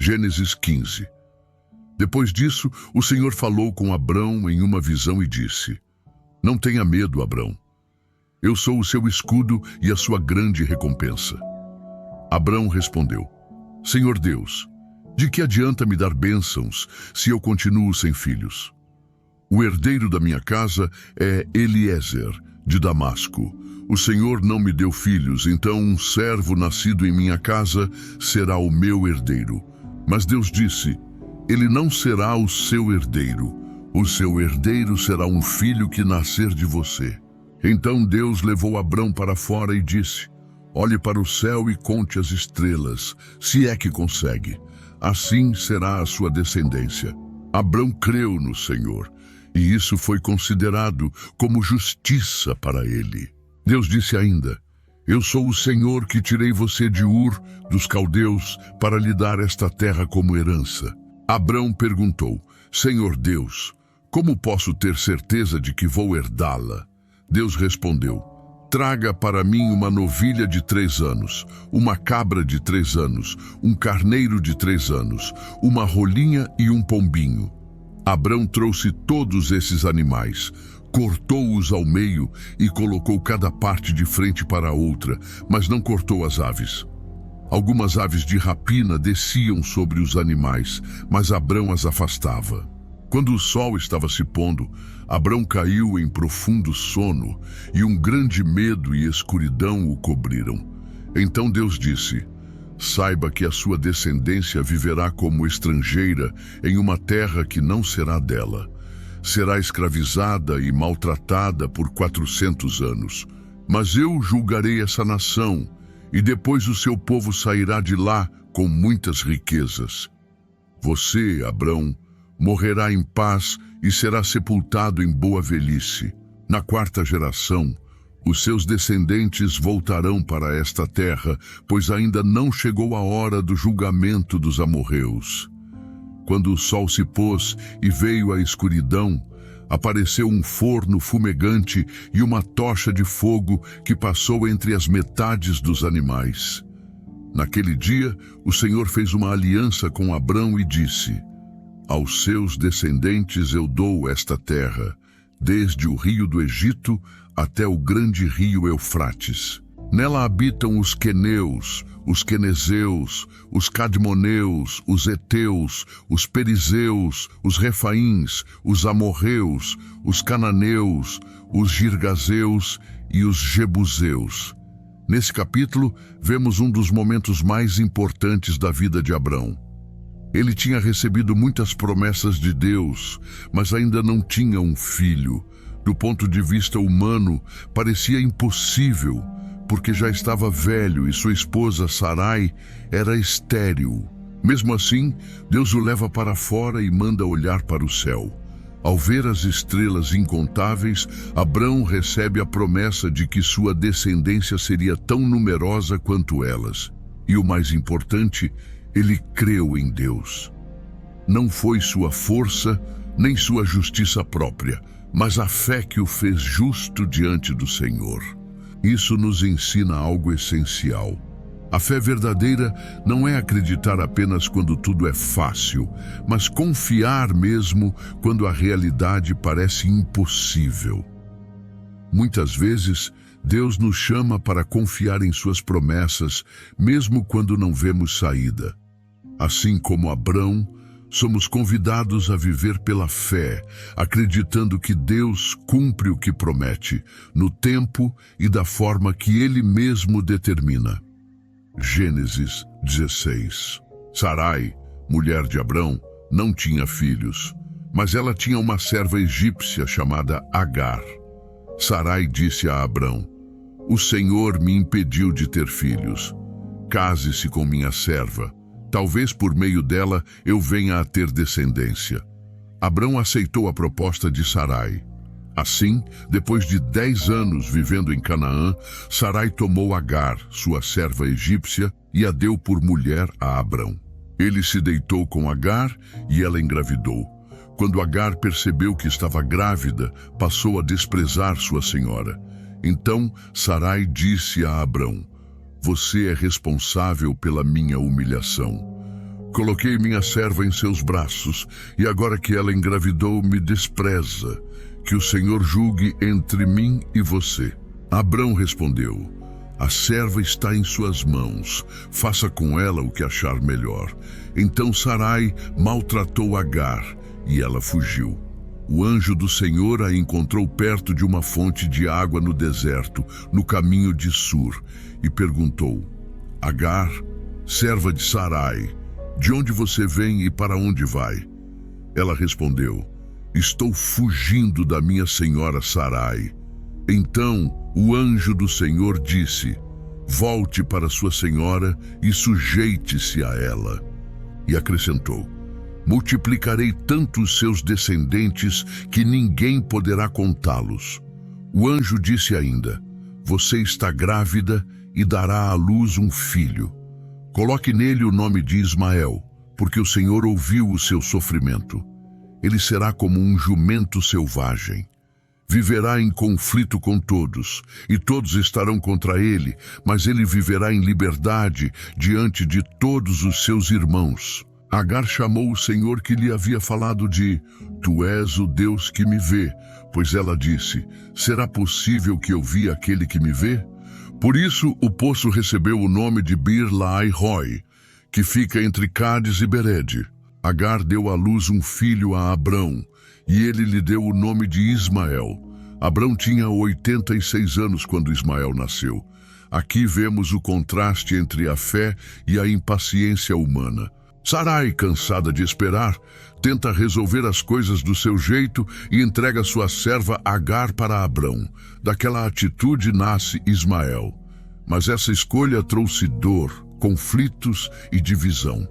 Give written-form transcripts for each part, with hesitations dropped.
Gênesis 15. Depois disso, o Senhor falou com Abrão em uma visão e disse: Não tenha medo, Abrão. Eu sou o seu escudo e a sua grande recompensa. Abrão respondeu: Senhor Deus, de que adianta me dar bênçãos se eu continuo sem filhos? O herdeiro da minha casa é Eliezer, de Damasco. O Senhor não me deu filhos, então um servo nascido em minha casa será o meu herdeiro. Mas Deus disse: Ele não será o seu herdeiro. O seu herdeiro será um filho que nascer de você. Então Deus levou Abrão para fora e disse: Olhe para o céu e conte as estrelas, se é que consegue. Assim será a sua descendência. Abrão creu no Senhor, e isso foi considerado como justiça para ele. Deus disse ainda: Eu sou o Senhor que tirei você de Ur, dos caldeus, para lhe dar esta terra como herança. Abrão perguntou: Senhor Deus, como posso ter certeza de que vou herdá-la? Deus respondeu: Traga para mim uma novilha de 3 anos, uma cabra de 3 anos, um carneiro de 3 anos, uma rolinha e um pombinho. Abrão trouxe todos esses animais, cortou-os ao meio e colocou cada parte de frente para a outra, mas não cortou as aves. Algumas aves de rapina desciam sobre os animais, mas Abrão as afastava. Quando o sol estava se pondo, Abrão caiu em profundo sono, e um grande medo e escuridão o cobriram. Então Deus disse: Saiba que a sua descendência viverá como estrangeira em uma terra que não será dela. Será escravizada e maltratada por 400 anos. Mas eu julgarei essa nação, e depois o seu povo sairá de lá com muitas riquezas. Você, Abrão, morrerá em paz e será sepultado em boa velhice. Na 4ª geração, os seus descendentes voltarão para esta terra, pois ainda não chegou a hora do julgamento dos amorreus. Quando o sol se pôs e veio a escuridão, apareceu um forno fumegante e uma tocha de fogo que passou entre as metades dos animais. Naquele dia, o Senhor fez uma aliança com Abrão e disse: Aos seus descendentes eu dou esta terra, desde o rio do Egito até o grande rio Eufrates. Nela habitam os queneus, os quenezeus, os cadmoneus, os heteus, os perizeus, os refaíns, os amorreus, os cananeus, os girgazeus e os jebuseus. Nesse capítulo, vemos um dos momentos mais importantes da vida de Abrão. Ele tinha recebido muitas promessas de Deus, mas ainda não tinha um filho. Do ponto de vista humano, parecia impossível, porque já estava velho e sua esposa Sarai era estéril. Mesmo assim, Deus o leva para fora e manda olhar para o céu. Ao ver as estrelas incontáveis, Abrão recebe a promessa de que sua descendência seria tão numerosa quanto elas. E o mais importante, ele creu em Deus. Não foi sua força, nem sua justiça própria, mas a fé que o fez justo diante do Senhor. Isso nos ensina algo essencial. A fé verdadeira não é acreditar apenas quando tudo é fácil, mas confiar mesmo quando a realidade parece impossível. Muitas vezes, Deus nos chama para confiar em suas promessas, mesmo quando não vemos saída. Assim como Abrão, somos convidados a viver pela fé, acreditando que Deus cumpre o que promete, no tempo e da forma que Ele mesmo determina. Gênesis 16. Sarai, mulher de Abrão, não tinha filhos, mas ela tinha uma serva egípcia chamada Agar. Sarai disse a Abrão: O Senhor me impediu de ter filhos. Case-se com minha serva. Talvez por meio dela eu venha a ter descendência. Abrão aceitou a proposta de Sarai. Assim, depois de 10 anos vivendo em Canaã, Sarai tomou Agar, sua serva egípcia, e a deu por mulher a Abrão. Ele se deitou com Agar e ela engravidou. Quando Agar percebeu que estava grávida, passou a desprezar sua senhora. Então Sarai disse a Abrão: Você é responsável pela minha humilhação. Coloquei minha serva em seus braços, e agora que ela engravidou, me despreza. Que o Senhor julgue entre mim e você. Abrão respondeu: a serva está em suas mãos, faça com ela o que achar melhor. Então Sarai maltratou Agar, e ela fugiu. O anjo do Senhor a encontrou perto de uma fonte de água no deserto, no caminho de Sur, e perguntou: Agar, serva de Sarai, de onde você vem e para onde vai? Ela respondeu: estou fugindo da minha senhora Sarai. Então o anjo do Senhor disse: volte para sua senhora e sujeite-se a ela. E acrescentou: multiplicarei tanto os seus descendentes que ninguém poderá contá-los. O anjo disse ainda: você está grávida e dará à luz um filho. Coloque nele o nome de Ismael, porque o Senhor ouviu o seu sofrimento. Ele será como um jumento selvagem. Viverá em conflito com todos, e todos estarão contra ele, mas ele viverá em liberdade diante de todos os seus irmãos. Agar chamou o Senhor que lhe havia falado de: tu és o Deus que me vê, pois ela disse: será possível que eu vi aquele que me vê? Por isso o poço recebeu o nome de Bir-Lahai-Roi, que fica entre Cádiz e Bered. Agar deu à luz um filho a Abrão, e ele lhe deu o nome de Ismael. Abrão tinha 86 anos quando Ismael nasceu. Aqui vemos o contraste entre a fé e a impaciência humana. Sarai, cansada de esperar, tenta resolver as coisas do seu jeito e entrega sua serva Agar para Abrão. Daquela atitude nasce Ismael. Mas essa escolha trouxe dor, conflitos e divisão.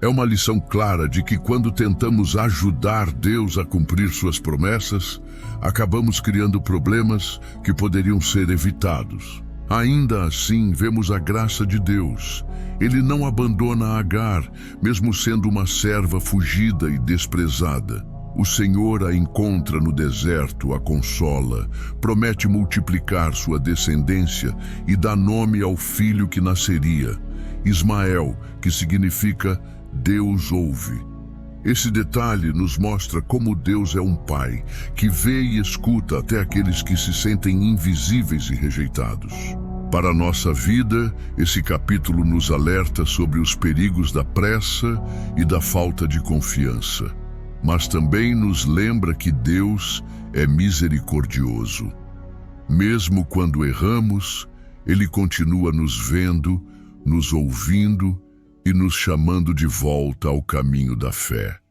É uma lição clara de que quando tentamos ajudar Deus a cumprir suas promessas, acabamos criando problemas que poderiam ser evitados. Ainda assim, vemos a graça de Deus. Ele não abandona Agar, mesmo sendo uma serva fugida e desprezada. O Senhor a encontra no deserto, a consola, promete multiplicar sua descendência e dá nome ao filho que nasceria, Ismael, que significa Deus ouve. Esse detalhe nos mostra como Deus é um pai que vê e escuta até aqueles que se sentem invisíveis e rejeitados. Para a nossa vida, esse capítulo nos alerta sobre os perigos da pressa e da falta de confiança, mas também nos lembra que Deus é misericordioso. Mesmo quando erramos, Ele continua nos vendo, nos ouvindo e nos chamando de volta ao caminho da fé.